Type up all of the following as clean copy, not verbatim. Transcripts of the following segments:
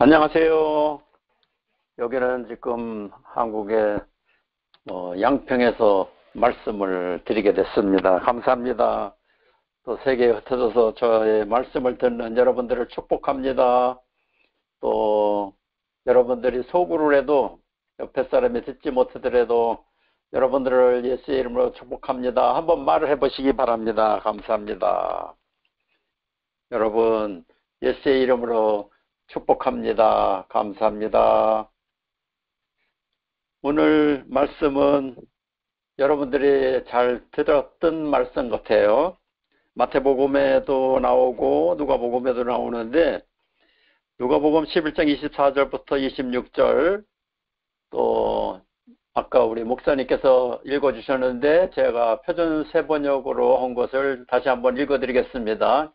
안녕하세요. 여기는 지금 한국의 양평에서 말씀을 드리게 됐습니다. 감사합니다. 또 세계에 흩어져서 저의 말씀을 듣는 여러분들을 축복합니다. 또 여러분들이 소구를 해도 옆에 사람이 듣지 못하더라도 여러분들을 예수의 이름으로 축복합니다. 한번 말을 해보시기 바랍니다. 감사합니다. 여러분 예수의 이름으로 축복합니다. 감사합니다. 오늘 말씀은 여러분들이 잘 들었던 말씀 같아요. 마태복음에도 나오고 누가복음에도 나오는데 누가복음 11장 24절부터 26절 또 아까 우리 목사님께서 읽어주셨는데 제가 표준 세번역으로 한 것을 다시 한번 읽어드리겠습니다.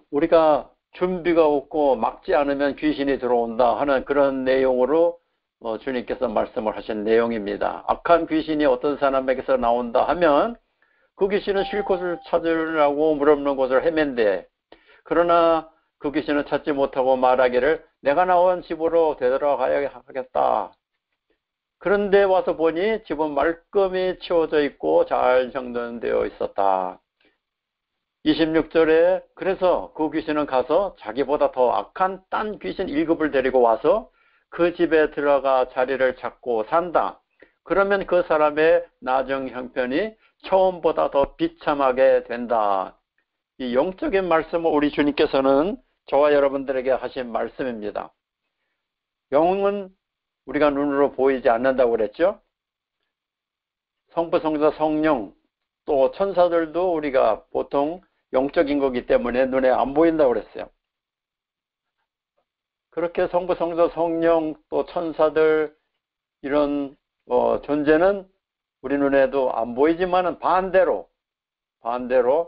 우리가 준비가 없고 막지 않으면 귀신이 들어온다 하는 그런 내용으로 주님께서 말씀을 하신 내용입니다. 악한 귀신이 어떤 사람에게서 나온다 하면 그 귀신은 쉴 곳을 찾으려고 물없는 곳을 헤맨대. 그러나 그 귀신은 찾지 못하고 말하기를 내가 나온 집으로 되돌아가야 하겠다. 그런데 와서 보니 집은 말끔히 치워져 있고 잘 정돈되어 있었다. 26절에 그래서 그 귀신은 가서 자기보다 더 악한 딴 귀신 1급을 데리고 와서 그 집에 들어가 자리를 잡고 산다. 그러면 그 사람의 나중 형편이 처음보다 더 비참하게 된다. 이 영적인 말씀을 우리 주님께서는 저와 여러분들에게 하신 말씀입니다. 영은 우리가 눈으로 보이지 않는다고 그랬죠. 성부, 성자, 성령 또 천사들도 우리가 보통 영적인 거기 때문에 눈에 안 보인다고 그랬어요. 그렇게 성부, 성자, 성령 또 천사들 이런 존재는 우리 눈에도 안 보이지만은 반대로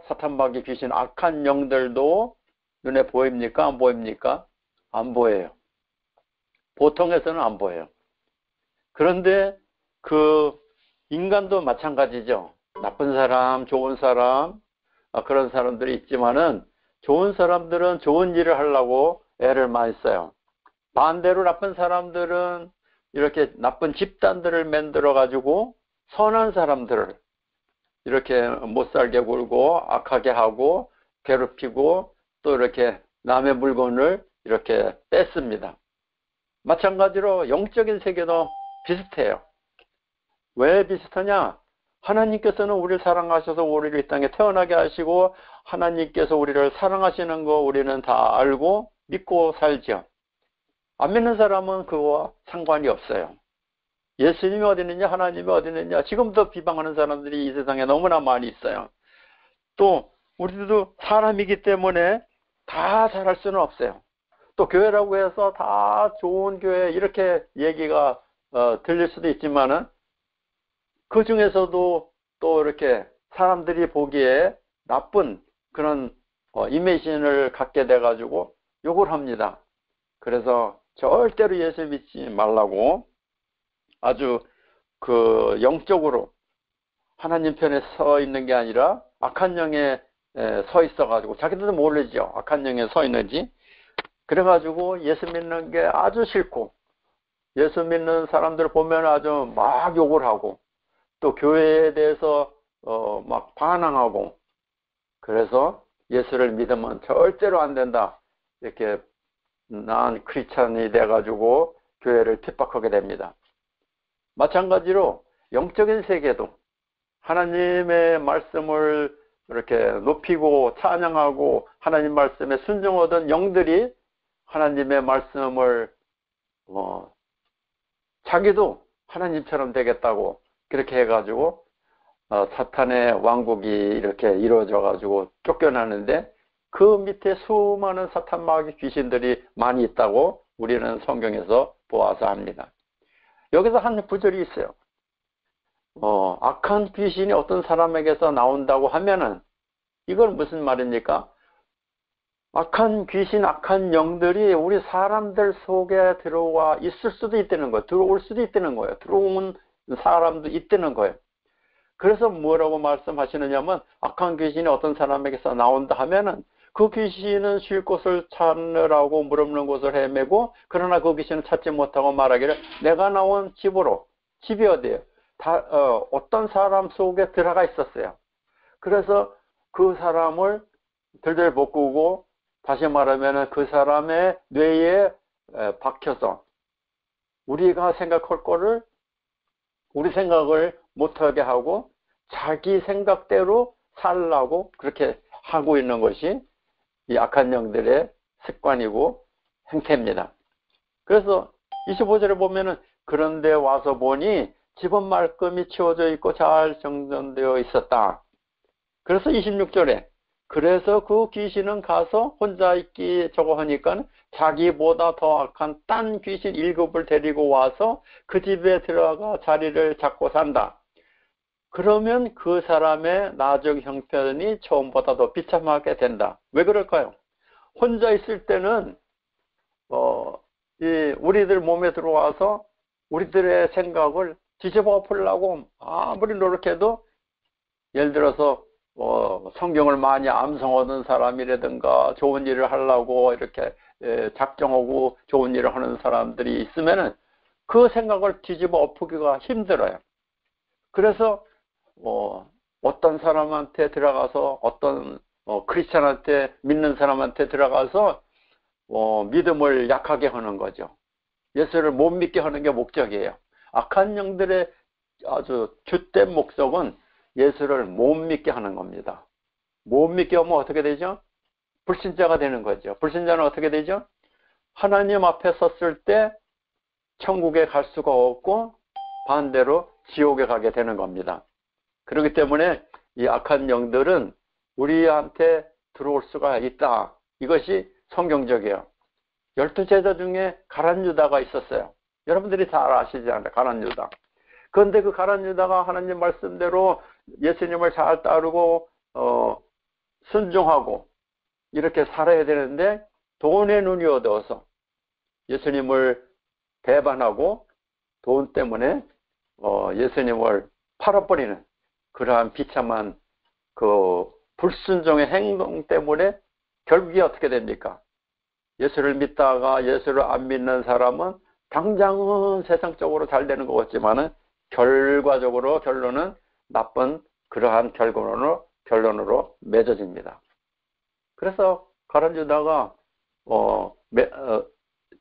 사탄마귀 귀신 악한 영들도 눈에 보입니까? 안 보입니까? 안 보여요. 보통에서는 안 보여요. 그런데 그 인간도 마찬가지죠. 나쁜 사람, 좋은 사람 그런 사람들이 있지만은 좋은 사람들은 좋은 일을 하려고 애를 많이 써요. 반대로 나쁜 사람들은 이렇게 나쁜 집단들을 만들어 가지고 선한 사람들을 이렇게 못 살게 굴고 악하게 하고 괴롭히고 또 이렇게 남의 물건을 이렇게 뺏습니다. 마찬가지로 영적인 세계도 비슷해요. 왜 비슷하냐? 하나님께서는 우리를 사랑하셔서 우리를 이 땅에 태어나게 하시고 하나님께서 우리를 사랑하시는 거 우리는 다 알고 믿고 살죠. 안 믿는 사람은 그거와 상관이 없어요. 예수님이 어디 있느냐 하나님이 어디 있느냐 지금도 비방하는 사람들이 이 세상에 너무나 많이 있어요. 또 우리도 사람이기 때문에 다 잘할 수는 없어요. 또 교회라고 해서 다 좋은 교회 이렇게 얘기가 들릴 수도 있지만은 그 중에서도 또 이렇게 사람들이 보기에 나쁜 그런 이미지를 갖게 돼가지고 욕을 합니다. 그래서 절대로 예수 믿지 말라고 아주 그 영적으로 하나님 편에 서 있는 게 아니라 악한 영에 서 있어가지고 자기들도 모르죠. 악한 영에 서 있는지. 그래가지고 예수 믿는 게 아주 싫고 예수 믿는 사람들 보면 아주 막 욕을 하고 또 교회에 대해서 막 반항하고 그래서 예수를 믿으면 절대로 안 된다. 이렇게 난 크리스찬이 돼가지고 교회를 핍박하게 됩니다. 마찬가지로 영적인 세계도 하나님의 말씀을 이렇게 높이고 찬양하고 하나님 말씀에 순종하던 영들이 하나님의 말씀을 자기도 하나님처럼 되겠다고 그렇게 해가지고 사탄의 왕국이 이렇게 이루어져 가지고 쫓겨나는데 그 밑에 수많은 사탄 마귀 귀신들이 많이 있다고 우리는 성경에서 보아서 합니다. 여기서 한 구절이 있어요. 악한 귀신이 어떤 사람에게서 나온다고 하면은 이걸 무슨 말입니까? 악한 귀신, 악한 영들이 우리 사람들 속에 들어와 있을 수도 있다는 거예요. 들어올 수도 있다는 거예요. 들어오는 사람도 있다는 거예요. 그래서 뭐라고 말씀하시느냐면 악한 귀신이 어떤 사람에게서 나온다 하면은 그 귀신은 쉴 곳을 찾느라고 물 없는 곳을 헤매고, 그러나 그 귀신은 찾지 못하고 말하기를 내가 나온 집으로, 집이 어디예요? 어떤 사람 속에 들어가 있었어요. 그래서 그 사람을 들들 볶고, 다시 말하면 그 사람의 뇌에 박혀서 우리가 생각할 거를 우리 생각을 못하게 하고 자기 생각대로 살라고 그렇게 하고 있는 것이 이 악한 영들의 습관이고 행태입니다. 그래서 25절에 보면은 그런데 와서 보니 집은 말끔히 치워져 있고 잘 정돈되어 있었다. 그래서 26절에 그래서 그 귀신은 가서 혼자 있기 저거 하니까 자기보다 더 악한 딴 귀신 7을 데리고 와서 그 집에 들어가 자리를 잡고 산다. 그러면 그 사람의 나중 형편이 처음보다 더 비참하게 된다. 왜 그럴까요? 혼자 있을 때는 우리들 몸에 들어와서 우리들의 생각을 뒤집어 엎으려고 아무리 노력해도, 예를 들어서 성경을 많이 암송하는 사람이라든가 좋은 일을 하려고 이렇게 작정하고 좋은 일을 하는 사람들이 있으면은 그 생각을 뒤집어 엎기가 힘들어요. 그래서 어떤 사람한테 들어가서 어떤 크리스찬한테, 믿는 사람한테 들어가서 믿음을 약하게 하는 거죠. 예수를 못 믿게 하는 게 목적이에요. 악한 영들의 아주 주된 목적은 예수를 못 믿게 하는 겁니다. 못 믿게 하면 어떻게 되죠? 불신자가 되는 거죠. 불신자는 어떻게 되죠? 하나님 앞에 섰을 때 천국에 갈 수가 없고 반대로 지옥에 가게 되는 겁니다. 그렇기 때문에 이 악한 영들은 우리한테 들어올 수가 있다. 이것이 성경적이에요. 12제자 중에 가룟 유다가 있었어요. 여러분들이 잘 아시지 않나요? 가룟 유다. 그런데 그 가룟 유다가 하나님 말씀대로 예수님을 잘 따르고 순종하고 이렇게 살아야 되는데 돈의 눈이 어두워서 예수님을 배반하고 돈 때문에 예수님을 팔아버리는 그러한 비참한 그 불순종의 행동 때문에 결국이 어떻게 됩니까? 예수를 믿다가 예수를 안 믿는 사람은 당장은 세상적으로 잘 되는 것 같지만은 결과적으로 결론은 나쁜 그러한 결론으로 맺어집니다. 그래서 가룟 유다가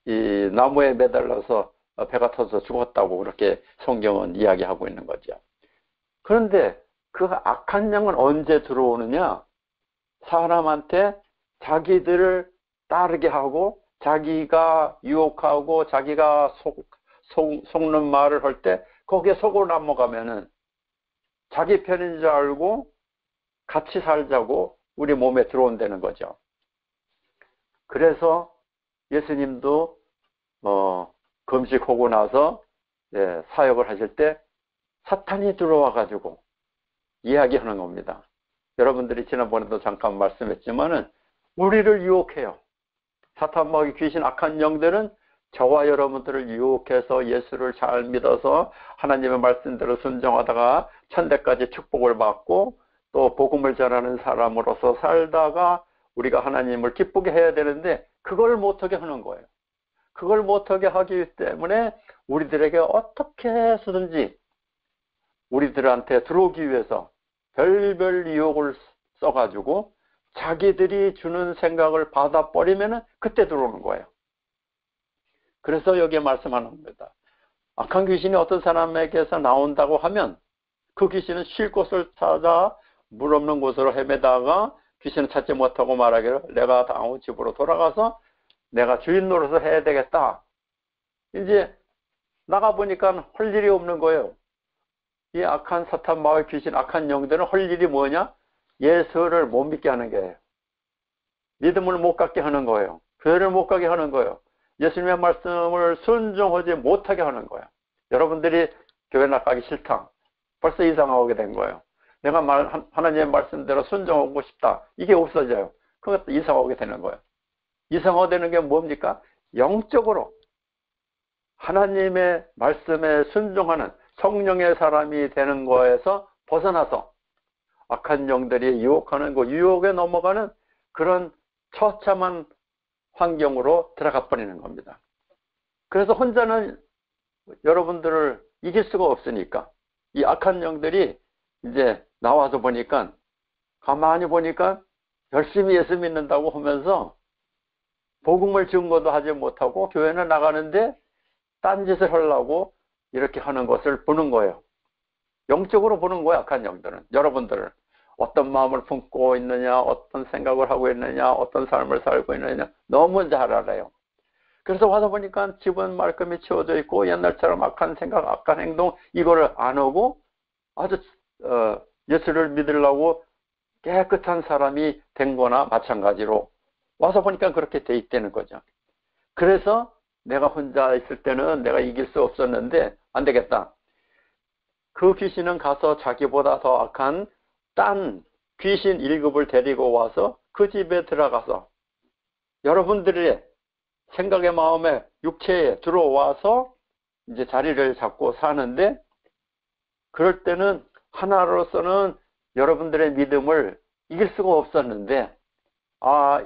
이 나무에 매달려서 배가 터져서 죽었다고 그렇게 성경은 이야기하고 있는 거죠. 그런데 그 악한 영은 언제 들어오느냐? 사람한테 자기들을 따르게 하고 자기가 유혹하고 자기가 속는 말을 할 때 거기에 속으로 넘어가면은 자기 편인 줄 알고 같이 살자고 우리 몸에 들어온다는 거죠. 그래서 예수님도 금식하고 나서 사역을 하실 때 사탄이 들어와 가지고 이야기하는 겁니다. 여러분들이 지난번에도 잠깐 말씀했지만은 우리를 유혹해요. 사탄 마귀 귀신 악한 영들은 저와 여러분들을 유혹해서 예수를 잘 믿어서 하나님의 말씀대로 순종하다가 천대까지 축복을 받고 또 복음을 전하는 사람으로서 살다가 우리가 하나님을 기쁘게 해야 되는데 그걸 못하게 하는 거예요. 그걸 못하게 하기 때문에 우리들에게 어떻게 해서든지 우리들한테 들어오기 위해서 별별 유혹을 써가지고 자기들이 주는 생각을 받아버리면 그때 들어오는 거예요. 그래서 여기에 말씀하는 겁니다. 악한 귀신이 어떤 사람에게서 나온다고 하면 그 귀신은 쉴 곳을 찾아 물 없는 곳으로 헤매다가 귀신을 찾지 못하고 말하기를 내가 다음 집으로 돌아가서 내가 주인 노릇을 해야 되겠다. 이제 나가보니까 할 일이 없는 거예요. 이 악한 사탄 마귀 귀신 악한 영들은 할 일이 뭐냐? 예수를 못 믿게 하는 거예요. 믿음을 못 갖게 하는 거예요. 교회를 못 가게 하는 거예요. 예수님의 말씀을 순종하지 못하게 하는 거예요. 여러분들이 교회 나가기 싫다. 벌써 이상하게 된 거예요. 내가 하나님의 말씀대로 순종하고 싶다. 이게 없어져요. 그것도 이상하게 되는 거예요. 이상하게 게 뭡니까? 영적으로 하나님의 말씀에 순종하는 성령의 사람이 되는 거에서 벗어나서 악한 영들이 유혹하는 그 유혹에 넘어가는 그런 처참한 환경으로 들어가 버리는 겁니다. 그래서 혼자는 여러분들을 이길 수가 없으니까 이 악한 영들이 이제 나와서 보니까, 가만히 보니까 열심히 예수 믿는다고 하면서 복음을 증거도 하지 못하고 교회는 나가는데 딴짓을 하려고 이렇게 하는 것을 보는 거예요. 영적으로 보는 거예요. 악한 영들은 여러분들을 어떤 마음을 품고 있느냐, 어떤 생각을 하고 있느냐, 어떤 삶을 살고 있느냐 너무 잘 알아요. 그래서 와서 보니까 집은 말끔히 치워져 있고 옛날처럼 악한 생각, 악한 행동 이거를 안 하고 아주 예수를 믿으려고 깨끗한 사람이 된 거나 마찬가지로 와서 보니까 그렇게 돼 있다는 거죠. 그래서 내가 혼자 있을 때는 내가 이길 수 없었는데 안 되겠다. 그 귀신은 가서 자기보다 더 악한 딴 귀신 1급을 데리고 와서 그 집에 들어가서 여러분들의 생각의 마음에 육체에 들어와서 이제 자리를 잡고 사는데, 그럴 때는 하나로서는 여러분들의 믿음을 이길 수가 없었는데,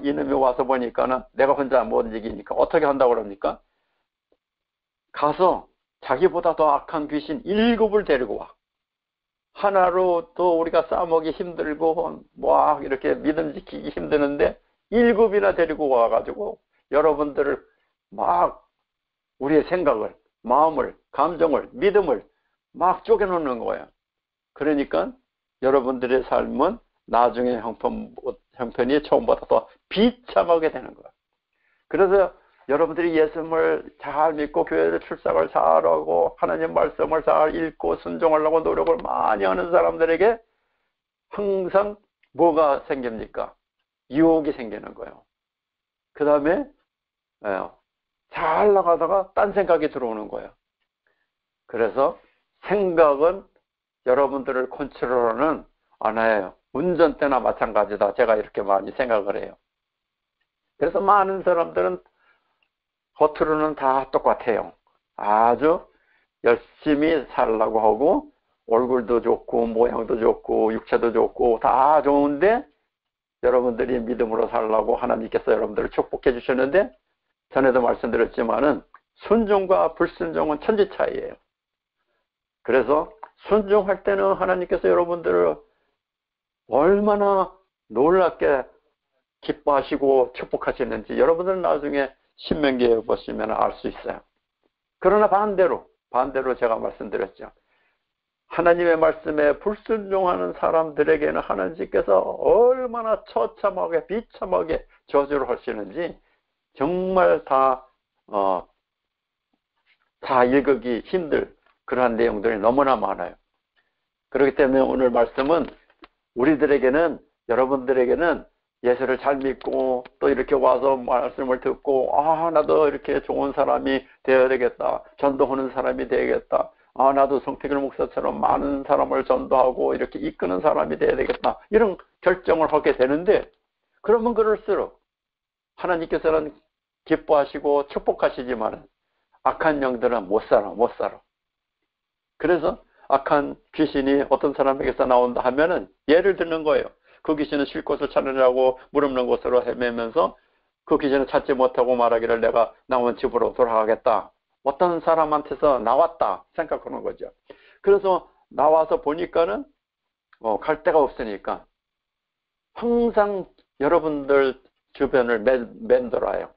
이놈이 와서 보니까는 내가 혼자 못 이기니까 어떻게 한다고 그럽니까? 가서 자기보다 더 악한 귀신 1급을 데리고 와. 하나로 또 우리가 싸먹기 힘들고 막 이렇게 믿음 지키기 힘드는데 1급이나 데리고 와가지고 여러분들을 막 우리의 생각을, 마음을, 감정을, 믿음을 막 쪼개놓는 거예요. 그러니까 여러분들의 삶은 나중에 형편이 처음보다 더 비참하게 되는 거예요. 그래서 여러분들이 예수님을 잘 믿고 교회를 출석을 잘하고 하나님 말씀을 잘 읽고 순종하려고 노력을 많이 하는 사람들에게 항상 뭐가 생깁니까? 유혹이 생기는 거예요. 그 다음에 잘 나가다가 딴 생각이 들어오는 거예요. 그래서 생각은 여러분들을 컨트롤하는 하나예요. 운전대나 마찬가지다. 제가 이렇게 많이 생각을 해요. 그래서 많은 사람들은 겉으로는 다 똑같아요. 아주 열심히 살려고 하고 얼굴도 좋고 모양도 좋고 육체도 좋고 다 좋은데, 여러분들이 믿음으로 살려고 하나님께서 여러분들을 축복해 주셨는데, 전에도 말씀드렸지만은 순종과 불순종은 천지 차이예요. 그래서 순종할 때는 하나님께서 여러분들을 얼마나 놀랍게 기뻐하시고 축복하시는지 여러분들은 나중에 신명기에 보시면 알 수 있어요. 그러나 반대로 제가 말씀드렸죠. 하나님의 말씀에 불순종하는 사람들에게는 하나님께서 얼마나 처참하게 비참하게 저주를 하시는지 정말 다 읽기 힘들 그러한 내용들이 너무나 많아요. 그렇기 때문에 오늘 말씀은 우리들에게는, 여러분들에게는 예수를 잘 믿고 또 이렇게 와서 말씀을 듣고 나도 이렇게 좋은 사람이 되어야 되겠다, 전도하는 사람이 되겠다, 나도 성태길 목사처럼 많은 사람을 전도하고 이렇게 이끄는 사람이 되어야 되겠다, 이런 결정을 하게 되는데, 그러면 그럴수록 하나님께서는 기뻐하시고 축복하시지만 악한 영들은 못 살아. 그래서 악한 귀신이 어떤 사람에게서 나온다 하면은 예를 드는 거예요. 그 귀신은 쉴 곳을 찾으려고 무릎는 곳으로 헤매면서 그 귀신을 찾지 못하고 말하기를 내가 나온 집으로 돌아가겠다. 어떤 사람한테서 나왔다 생각하는 거죠. 그래서 나와서 보니까는 갈 데가 없으니까 항상 여러분들 주변을 맴돌아요.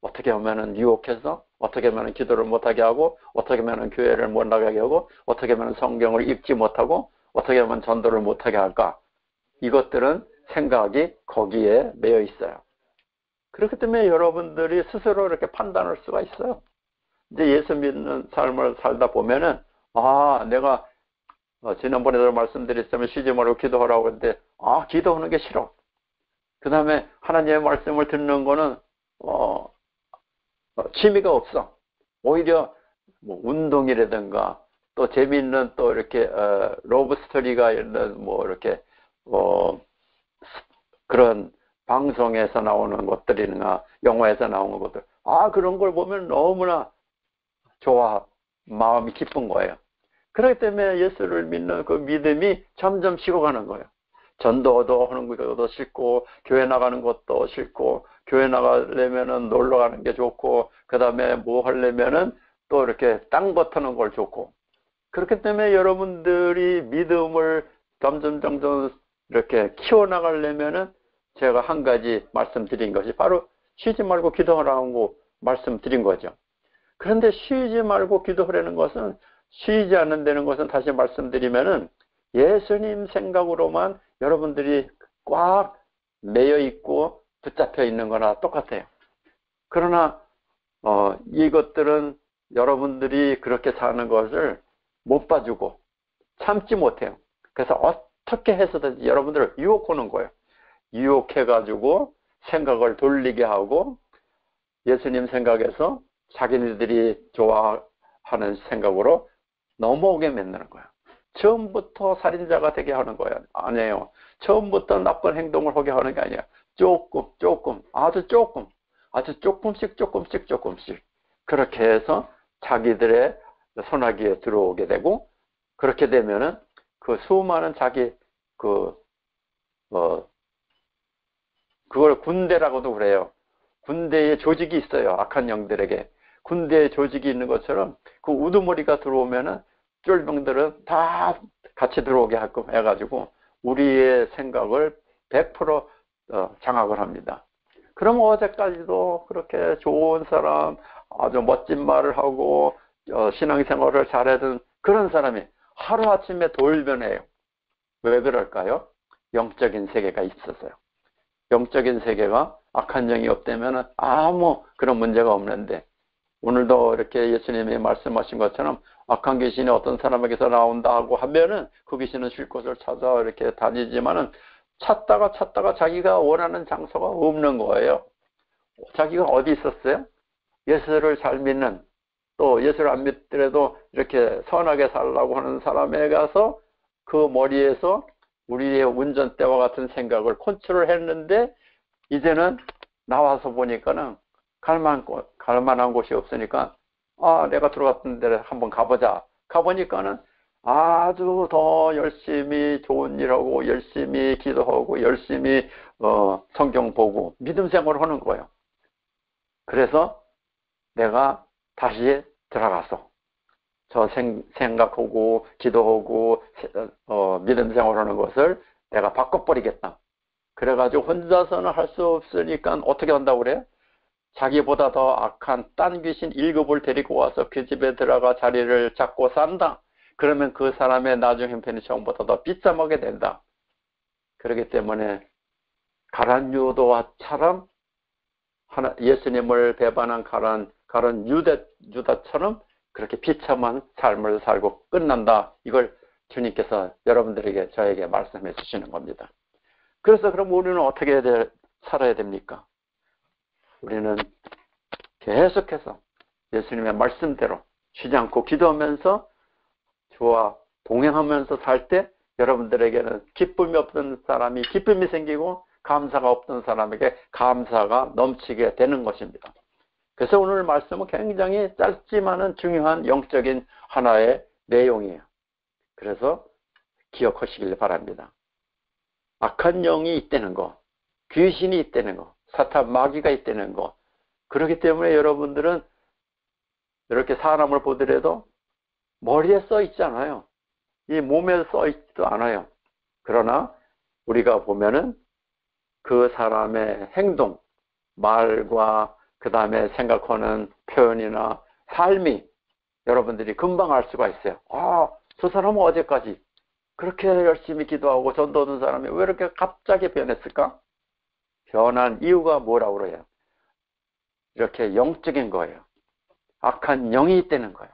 어떻게 하면은 유혹해서, 어떻게 하면은 기도를 못하게 하고, 어떻게 하면은 교회를 못 나가게 하고, 어떻게 하면은 성경을 읽지 못하고, 어떻게 하면 전도를 못하게 할까? 이것들은 생각이 거기에 매여 있어요. 그렇기 때문에 여러분들이 스스로 이렇게 판단할 수가 있어요. 이제 예수 믿는 삶을 살다 보면은 내가 지난번에도 말씀드렸지만 쉬지 말고 기도하라고 했는데 기도하는 게 싫어. 그 다음에 하나님의 말씀을 듣는 거는 취미가 없어. 오히려 뭐 운동이라든가 또 재미있는 또 이렇게 러브 스토리가 있는 뭐 이렇게 그런 방송에서 나오는 것들이나 영화에서 나오는 것들, 그런 걸 보면 너무나 좋아, 마음이 기쁜 거예요. 그렇기 때문에 예수를 믿는 그 믿음이 점점 식어가는 거예요. 전도도 하는 것도 싫고, 교회 나가는 것도 싫고, 교회 나가려면은 놀러 가는 게 좋고, 그 다음에 뭐 하려면은 또 이렇게 땅 버트는 걸 좋고. 그렇기 때문에 여러분들이 믿음을 점점 이렇게 키워나가려면은 제가 한 가지 말씀드린 것이 바로 쉬지 말고 기도하라고 말씀드린 거죠. 그런데 쉬지 말고 기도하라는 것은, 쉬지 않는다는 것은 다시 말씀드리면은 예수님 생각으로만 여러분들이 꽉 매여 있고 붙잡혀 있는 거나 똑같아요. 그러나 이것들은 여러분들이 그렇게 사는 것을 못 봐주고 참지 못해요. 그래서 어떻게 해서든지 여러분들을 유혹하는 거예요. 유혹해가지고 생각을 돌리게 하고 예수님 생각에서 자기네들이 좋아하는 생각으로 넘어오게 만드는 거야. 처음부터 살인자가 되게 하는 거야. 아니에요. 처음부터 나쁜 행동을 하게 하는 게 아니야. 조금, 아주 조금씩 그렇게 해서 자기들의 손아귀에 들어오게 되고, 그렇게 되면은 그 수많은 자기 그걸 군대라고도 그래요. 군대에 조직이 있어요. 악한 영들에게. 군대에 조직이 있는 것처럼 그 우두머리가 들어오면은 쫄병들은 다 같이 들어오게 해가지고 우리의 생각을 100% 장악을 합니다. 그럼 어제까지도 그렇게 좋은 사람, 아주 멋진 말을 하고 신앙생활을 잘하던 그런 사람이 하루아침에 돌변해요. 왜 그럴까요? 영적인 세계가 있어서요. 영적인 세계가 악한 영이 없다면 아무 그런 문제가 없는데, 오늘도 이렇게 예수님이 말씀하신 것처럼 악한 귀신이 어떤 사람에게서 나온다고 하면은 그 귀신은 쉴 곳을 찾아 이렇게 다니지만은 찾다가 자기가 원하는 장소가 없는 거예요. 자기가 어디 있었어요? 예수를 잘 믿는, 또 예수를 안 믿더라도 이렇게 선하게 살라고 하는 사람에 가서 그 머리에서 우리의 운전대와 같은 생각을 컨트롤했는데, 이제는 나와서 보니까는 갈만한 곳이 없으니까 내가 들어갔던 데를 한번 가보자. 가보니까는 아주 더 열심히 좋은 일하고 열심히 기도하고 열심히 성경 보고 믿음 생활을 하는 거예요. 그래서 내가 다시 들어가서 저 생각하고 기도하고 믿음 생활하는 것을 내가 바꿔버리겠다. 그래가지고 혼자서는 할 수 없으니까 어떻게 한다고 그래요? 자기보다 더 악한 딴 귀신 7을 데리고 와서 그 집에 들어가 자리를 잡고 산다. 그러면 그 사람의 나중 형편이 처음보다 더 비참하게 된다. 그렇기 때문에 가란 유다처럼 예수님을 배반한 가란 유다처럼 그렇게 비참한 삶을 살고 끝난다. 이걸 주님께서 여러분들에게, 저에게 말씀해 주시는 겁니다. 그래서 그럼 우리는 어떻게 살아야 됩니까? 우리는 계속해서 예수님의 말씀대로 쉬지 않고 기도하면서 주와 동행하면서 살 때 여러분들에게는 기쁨이 없던 사람이 기쁨이 생기고 감사가 없던 사람에게 감사가 넘치게 되는 것입니다. 그래서 오늘 말씀은 굉장히 짧지만은 중요한 영적인 하나의 내용이에요. 그래서 기억하시길 바랍니다. 악한 영이 있다는 거, 귀신이 있다는 거, 사탄 마귀가 있다는 거. 그렇기 때문에 여러분들은 이렇게 사람을 보더라도 머리에 써 있잖아요. 이 몸에 써 있지도 않아요. 그러나 우리가 보면은 그 사람의 행동, 말과 그 다음에 생각하는 표현이나 삶이 여러분들이 금방 알 수가 있어요. 저 사람은 어제까지 그렇게 열심히 기도하고 전도하던 사람이 왜 이렇게 갑자기 변했을까? 변한 이유가 뭐라고 그래요? 이렇게 영적인 거예요. 악한 영이 있다는 거예요.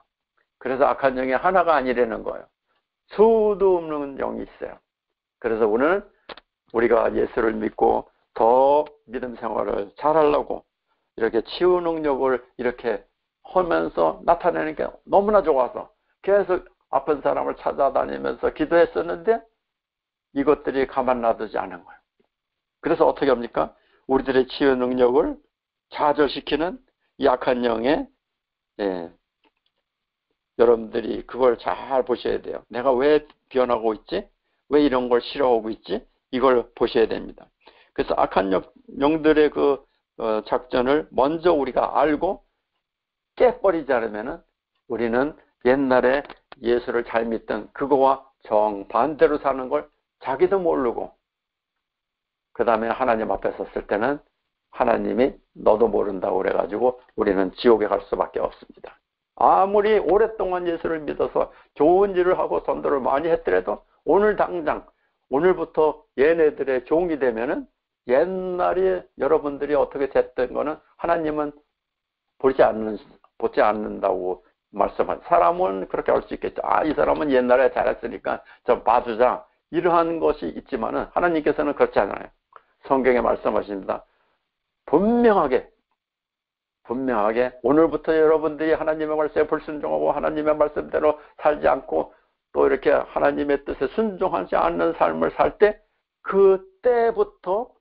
그래서 악한 영이 하나가 아니라는 거예요. 수도 없는 영이 있어요. 그래서 오늘 우리가 예수를 믿고 더 믿음 생활을 잘하려고 이렇게 치유 능력을 이렇게 하면서 나타내는 게 너무나 좋아서 계속 아픈 사람을 찾아다니면서 기도했었는데 이것들이 가만 놔두지 않은 거예요. 그래서 어떻게 합니까? 우리들의 치유 능력을 좌절시키는 약한 영에 여러분들이 그걸 잘 보셔야 돼요. 내가 왜 변하고 있지? 왜 이런 걸 싫어하고 있지? 이걸 보셔야 됩니다. 그래서 악한 영들의 그 작전을 먼저 우리가 알고 깨버리지 않으면은 우리는 옛날에 예수를 잘 믿던 그거와 정반대로 사는 걸 자기도 모르고 그 다음에 하나님 앞에 섰을 때는 하나님이 너도 모른다고 그래가지고 우리는 지옥에 갈 수밖에 없습니다. 아무리 오랫동안 예수를 믿어서 좋은 일을 하고 전도를 많이 했더라도 오늘 당장 오늘부터 얘네들의 종이 되면은 옛날에 여러분들이 어떻게 됐던 거는 하나님은 보지 않는다고 말씀한. 사람은 그렇게 할 수 있겠죠. 이 사람은 옛날에 잘했으니까 좀 봐주자. 이러한 것이 있지만은 하나님께서는 그렇지 않아요. 성경에 말씀하십니다. 분명하게 오늘부터 여러분들이 하나님의 말씀에 불순종하고 하나님의 말씀대로 살지 않고 또 이렇게 하나님의 뜻에 순종하지 않는 삶을 살 때 그때부터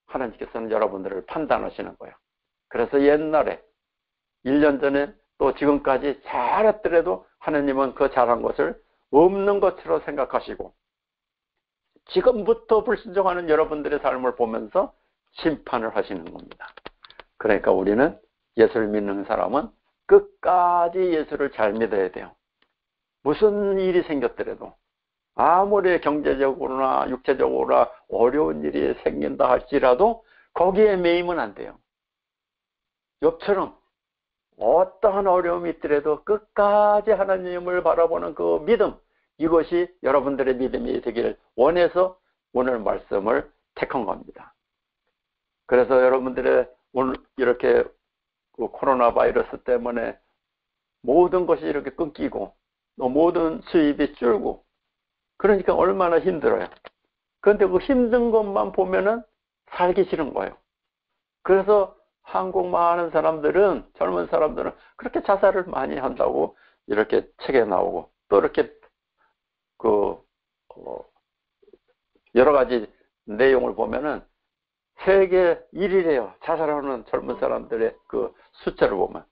하나님께서는 여러분들을 판단하시는 거예요. 그래서 옛날에 1년 전에 또 지금까지 잘했더라도 하나님은 그 잘한 것을 없는 것으로 생각하시고 지금부터 불순종하는 여러분들의 삶을 보면서 심판을 하시는 겁니다. 그러니까 우리는 예수를 믿는 사람은 끝까지 예수를 잘 믿어야 돼요. 무슨 일이 생겼더라도 아무리 경제적으로나 육체적으로나 어려운 일이 생긴다 할지라도 거기에 매이면 안 돼요. 욥처럼 어떠한 어려움이 있더라도 끝까지 하나님을 바라보는 그 믿음, 이것이 여러분들의 믿음이 되기를 원해서 오늘 말씀을 택한 겁니다. 그래서 여러분들의 오늘 이렇게 그 코로나 바이러스 때문에 모든 것이 이렇게 끊기고 또 모든 수입이 줄고 그러니까 얼마나 힘들어요. 그런데 그 힘든 것만 보면은 살기 싫은 거예요. 그래서 한국 많은 사람들은, 젊은 사람들은 그렇게 자살을 많이 한다고 이렇게 책에 나오고 또 이렇게 여러 가지 내용을 보면은 세계 1위래요. 자살하는 젊은 사람들의 그 숫자를 보면.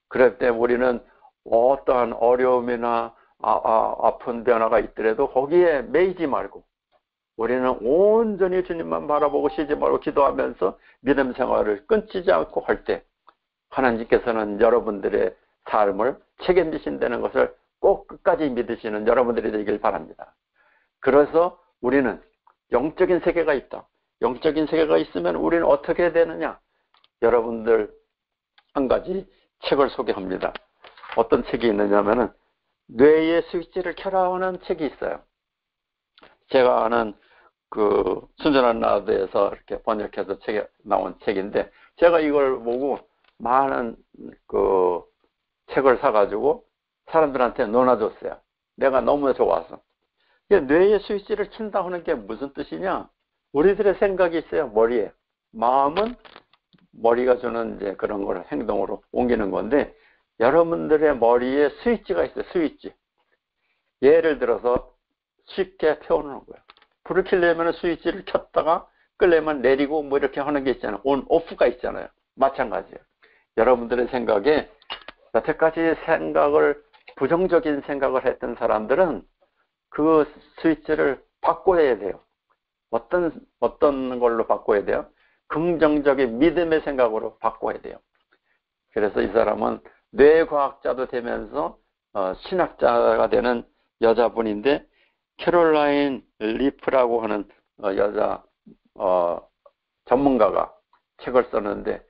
그럴 때 우리는 어떠한 어려움이나 아픈 변화가 있더라도 거기에 매이지 말고 우리는 온전히 주님만 바라보고 쉬지 말고 기도하면서 믿음 생활을 끊지지 않고 할 때 하나님께서는 여러분들의 삶을 책임지신다는 것을 꼭 끝까지 믿으시는 여러분들이 되길 바랍니다. 그래서 우리는 영적인 세계가 있다. 영적인 세계가 있으면 우리는 어떻게 해야 되느냐? 여러분들 한 가지 책을 소개합니다. 어떤 책이 있느냐면은 뇌의 스위치를 켜라 하는 책이 있어요. 제가 아는 그 순전한 나도에서 이렇게 번역해서 책에 나온 책인데 제가 이걸 보고 많은 그 책을 사가지고 사람들한테 나눠줬어요. 내가 너무 좋아서. 뇌의 스위치를 킨다 하는 게 무슨 뜻이냐? 우리들의 생각이 있어요. 머리에. 마음은 머리가 주는 이제 그런 걸 행동으로 옮기는 건데 여러분들의 머리에 스위치가 있어요. 스위치. 예를 들어서 쉽게 표현하는 거예요. 불을 켜려면 스위치를 켰다가 끄려면 내리고 뭐 이렇게 하는 게 있잖아요. 온, 오프가 있잖아요. 마찬가지예요. 여러분들의 생각에 여태까지 부정적인 생각을 했던 사람들은 그 스위치를 바꿔야 돼요. 어떤 걸로 바꿔야 돼요? 긍정적인 믿음의 생각으로 바꿔야 돼요. 그래서 이 사람은 뇌과학자도 되면서 신학자가 되는 여자분인데 캐롤라인 리프라고 하는 여자 전문가가 책을 썼는데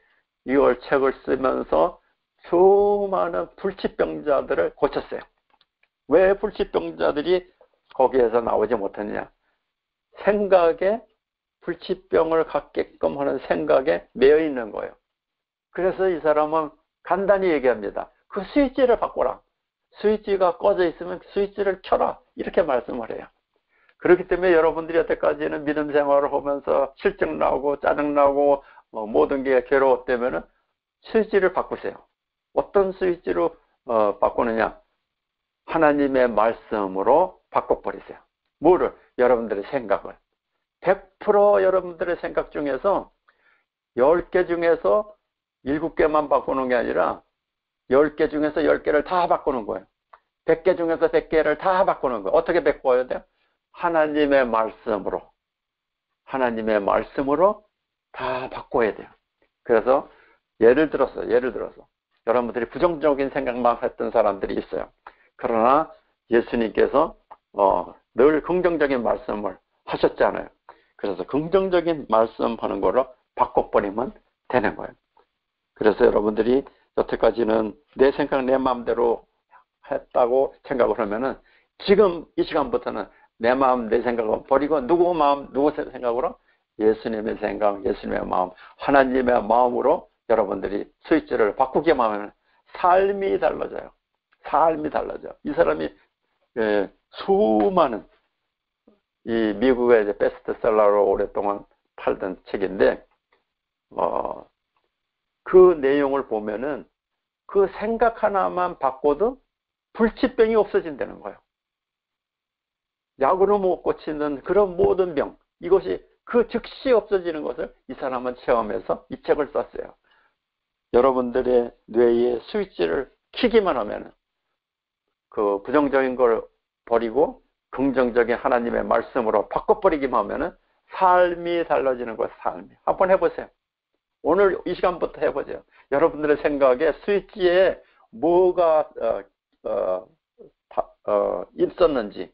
이걸 책을 쓰면서 수많은 불치병자들을 고쳤어요. 왜 불치병자들이 거기에서 나오지 못했냐? 생각에 불치병을 갖게끔 하는 생각에 매여 있는 거예요. 그래서 이 사람은 간단히 얘기합니다. 그 스위치를 바꿔라. 스위치가 꺼져 있으면 스위치를 켜라. 이렇게 말씀을 해요. 그렇기 때문에 여러분들이 여태까지는 믿음 생활을 하면서 실증 나고 짜증 나고 모든 게 괴로웠다면은 스위치를 바꾸세요. 어떤 스위치로 바꾸느냐? 하나님의 말씀으로 바꿔버리세요. 뭐를? 여러분들의 생각을. 100% 여러분들의 생각 중에서 10개 중에서 7개만 바꾸는 게 아니라 10개 중에서 10개를 다 바꾸는 거예요. 100개 중에서 100개를 다 바꾸는 거예요. 어떻게 바꿔야 돼요? 하나님의 말씀으로. 하나님의 말씀으로 다 바꿔야 돼요. 그래서 예를 들어서 여러분들이 부정적인 생각만 했던 사람들이 있어요. 그러나 예수님께서 늘 긍정적인 말씀을 하셨잖아요. 그래서 긍정적인 말씀하는 거로 바꿔버리면 되는 거예요. 그래서 여러분들이 여태까지는 내 생각 내 마음대로 했다고 생각을 하면은 지금 이 시간부터는 내 마음 내 생각을 버리고 누구 마음 누구 생각으로 예수님의 생각 예수님의 마음 하나님의 마음으로 여러분들이 스위치를 바꾸기만 하면 삶이 달라져요. 삶이 달라져. 이 사람이 수많은 이 미국의 이제 베스트셀러로 오랫동안 팔던 책인데 그 내용을 보면은 그 생각 하나만 바꿔도 불치병이 없어진다는 거예요. 약으로 못 고치는 그런 모든 병 이것이 그 즉시 없어지는 것을 이 사람은 체험해서 이 책을 썼어요. 여러분들의 뇌에 스위치를 키기만 하면 그 부정적인 걸 버리고 긍정적인 하나님의 말씀으로 바꿔버리기만 하면 삶이 달라지는 거예요. 삶이. 한번 해보세요. 오늘 이 시간부터 해보세요. 여러분들의 생각에 스위치에 뭐가 있었는지.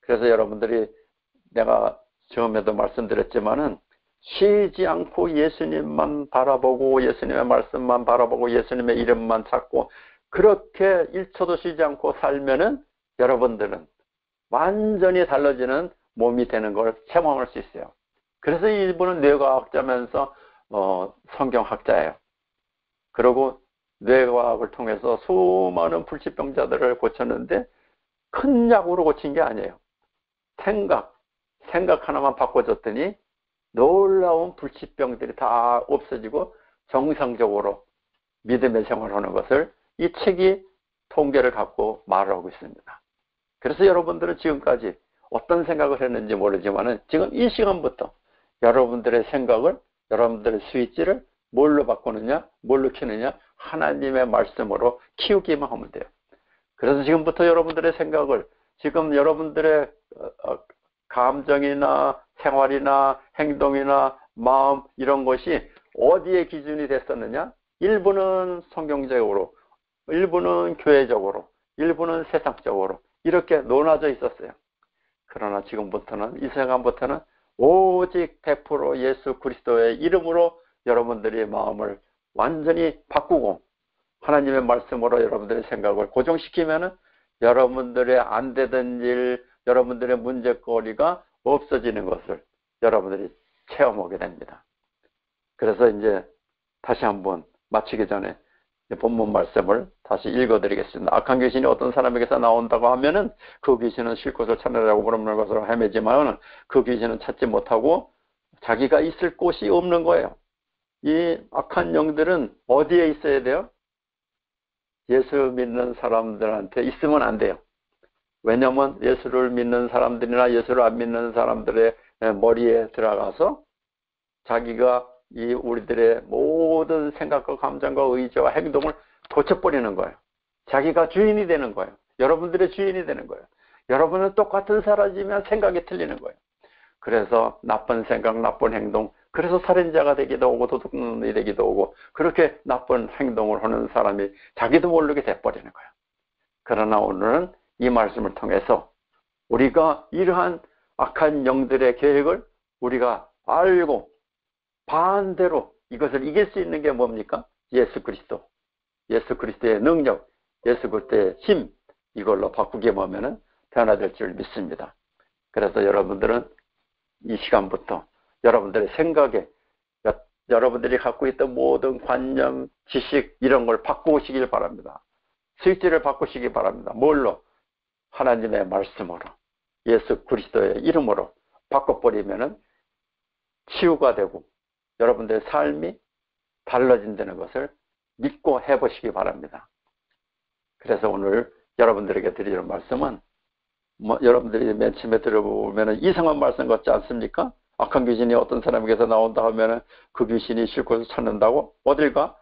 그래서 여러분들이 내가 처음에도 말씀드렸지만은 쉬지 않고 예수님만 바라보고 예수님의 말씀만 바라보고 예수님의 이름만 찾고 그렇게 1초도 쉬지 않고 살면은 여러분들은 완전히 달라지는 몸이 되는 걸 체험할 수 있어요. 그래서 이분은 뇌과학자면서 성경학자예요. 그리고 뇌과학을 통해서 수많은 불치병자들을 고쳤는데 큰 약으로 고친 게 아니에요. 생각 하나만 바꿔줬더니 놀라운 불치병들이 다 없어지고 정상적으로 믿음의 생활하는 것을 이 책이 통계를 갖고 말하고 있습니다. 그래서 여러분들은 지금까지 어떤 생각을 했는지 모르지만은 지금 이 시간부터 여러분들의 생각을 여러분들의 스위치를 뭘로 바꾸느냐 뭘로 켜느냐 하나님의 말씀으로 키우기만 하면 돼요. 그래서 지금부터 여러분들의 생각을 지금 여러분들의 감정이나 생활이나 행동이나 마음 이런 것이 어디에 기준이 됐었느냐? 일부는 성경적으로, 일부는 교회적으로, 일부는 세상적으로 이렇게 논하져 있었어요. 그러나 지금부터는 이 시간부터는 오직 100% 예수 그리스도의 이름으로 여러분들의 마음을 완전히 바꾸고 하나님의 말씀으로 여러분들의 생각을 고정시키면은 여러분들의 안 되던 일, 여러분들의 문제거리가 없어지는 것을 여러분들이 체험하게 됩니다. 그래서 이제 다시 한번 마치기 전에 본문 말씀을 다시 읽어드리겠습니다. 악한 귀신이 어떤 사람에게서 나온다고 하면은 그 귀신은 쉴 곳을 찾느라고 물어보는 것으로 헤매지만 그 귀신은 찾지 못하고 자기가 있을 곳이 없는 거예요. 이 악한 영들은 어디에 있어야 돼요? 예수 믿는 사람들한테 있으면 안 돼요. 왜냐하면 예수를 믿는 사람들이나 예수를 안 믿는 사람들의 머리에 들어가서 자기가 이 우리들의 모든 생각과 감정과 의지와 행동을 고쳐버리는 거예요. 자기가 주인이 되는 거예요. 여러분들의 주인이 되는 거예요. 여러분은 똑같은 사람이지만 생각이 틀리는 거예요. 그래서 나쁜 생각, 나쁜 행동, 그래서 살인자가 되기도 하고 도둑놈이 되기도 하고 그렇게 나쁜 행동을 하는 사람이 자기도 모르게 돼버리는 거예요. 그러나 오늘은 이 말씀을 통해서 우리가 이러한 악한 영들의 계획을 우리가 알고 반대로 이것을 이길 수 있는 게 뭡니까? 예수 그리스도. 예수 그리스도의 능력, 예수 그리스도의 힘 이걸로 바꾸게 하면은 변화될 줄 믿습니다. 그래서 여러분들은 이 시간부터 여러분들의 생각에 여러분들이 갖고 있던 모든 관념, 지식 이런 걸 바꾸시길 바랍니다. 스위치를 바꾸시기 바랍니다. 뭘로? 하나님의 말씀으로 예수 그리스도의 이름으로 바꿔버리면은 치유가 되고 여러분들의 삶이 달라진다는 것을 믿고 해보시기 바랍니다. 그래서 오늘 여러분들에게 드리는 말씀은 여러분들이 맨 처음에 들어보면 이상한 말씀 같지 않습니까? 악한 귀신이 어떤 사람에게서 나온다 하면 그 귀신이 쉴 곳을 찾는다고 어딜 가?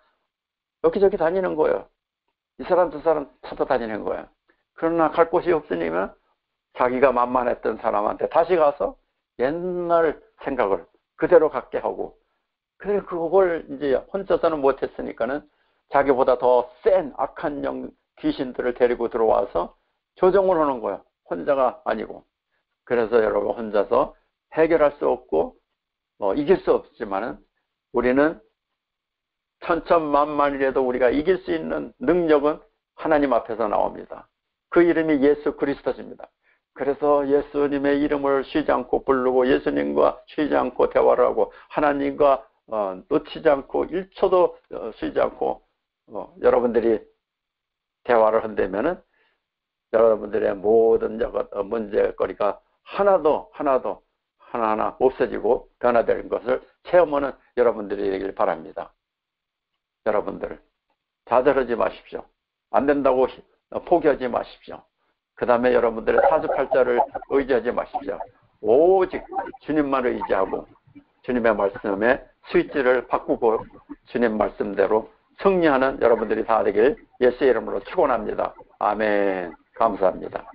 여기저기 다니는 거예요. 이 사람 저 사람 찾아다니는 거예요. 그러나 갈 곳이 없으니까 자기가 만만했던 사람한테 다시 가서 옛날 생각을 그대로 갖게 하고, 그래 그걸 이제 혼자서는 못했으니까는 자기보다 더 센 악한 영 귀신들을 데리고 들어와서 조정을 하는 거야. 혼자가 아니고. 그래서 여러분 혼자서 해결할 수 없고 이길 수 없지만은 우리는 천천만만이라도 우리가 이길 수 있는 능력은 하나님 앞에서 나옵니다. 그 이름이 예수 그리스도입니다. 그래서 예수님의 이름을 쉬지 않고 부르고 예수님과 쉬지 않고 대화를 하고 하나님과 놓치지 않고 1초도 쉬지 않고 여러분들이 대화를 한다면은 여러분들의 모든 문제거리가 하나하나 없어지고 변화되는 것을 체험하는 여러분들이 되길 바랍니다. 여러분들 좌절하지 마십시오. 안 된다고 포기하지 마십시오. 그 다음에 여러분들의 사주팔자를 의지하지 마십시오. 오직 주님만 의지하고 주님의 말씀에 스위치를 바꾸고 주님 말씀대로 승리하는 여러분들이 다 되길 예수의 이름으로 축원합니다. 아멘. 감사합니다.